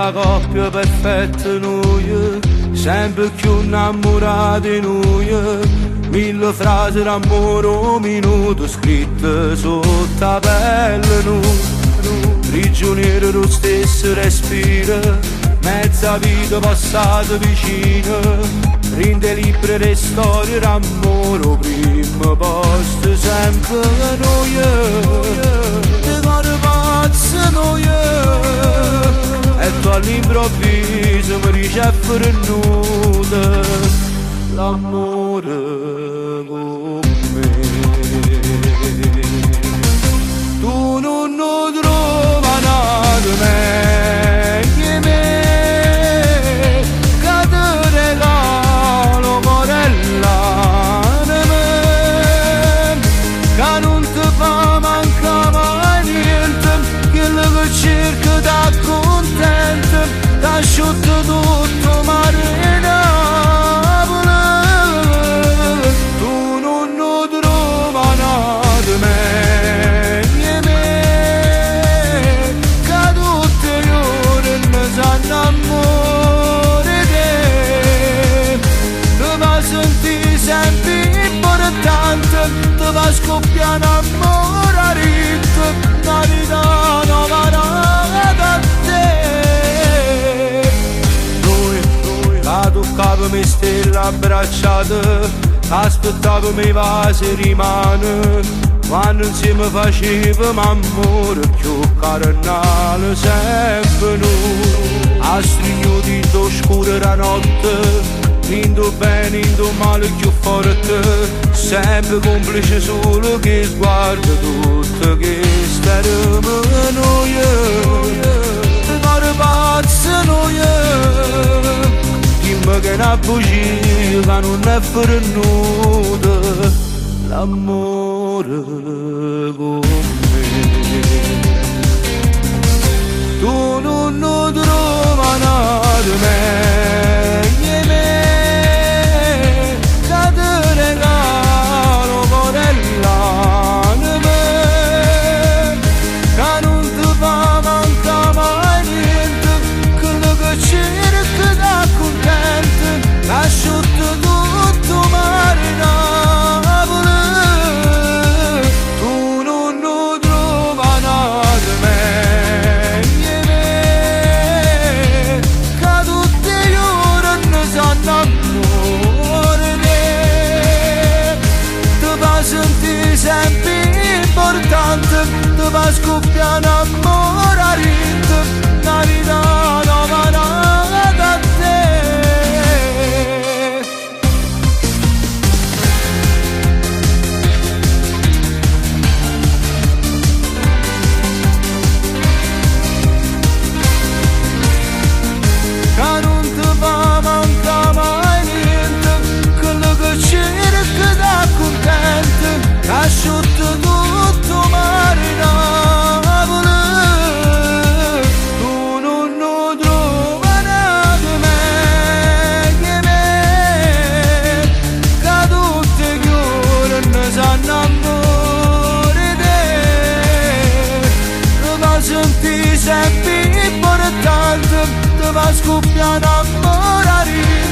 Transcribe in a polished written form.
la coppia perfetta noi, sempre più innamorati noi. Mille frasi d'amore un minuto scritte sotto la pelle noi. Prigionieri dello stesso respiro, mezza vita passata vicino. Rinde libere le storie d'amore, prima posto sempre noi. E quando pazzo noi, e tu all'improvviso mi dici è venuto l'amore con me. Tu non trovi nada meglio me, che ti regalo morella di me, che non ti fa mancare mai niente, quello che cerca t'accontenta, t'asciutta tutto marina. Tu non trovi nada meglio me, che tutti i giorni mi sanno amore te. Ti va sentire sempre importante, ti va scoppiare amore a ritmo, la vita nuova da te. Noi, la toccava mi stella abbracciata, aspettavo mi vasi rimane, quando insieme facevamo amore più carnale sempre noi. A stringnuti in oscura la notte, indo bene, indo male più forte, sempre complice solo che sguarda tutto che staremo noi. E cuore pazzo noi, dimmi che è una bugia che non è venuta l'amore con me. Tu non trovi nada meglio me, che ti regalo morella di me, che non ti fa mancare mai niente, quello che cerca t'accontenta, t'asciutta tutto marina. Tu non trovi nada meglio me, che tutti i giorni sanno amore te. Ti fa sentire sempre importante, ti fa scoppiare amore a ritmo, la vita nuova da te. Che non ti fa mancare mai niente, quello che cerca t'accontenta, t'asciutta tutto marina. Tu non trovi nada meglio me, che tutti i giorni sanno amore te. Ti fa sentire sempre importante, ti fa scoppiare amore a ritmo,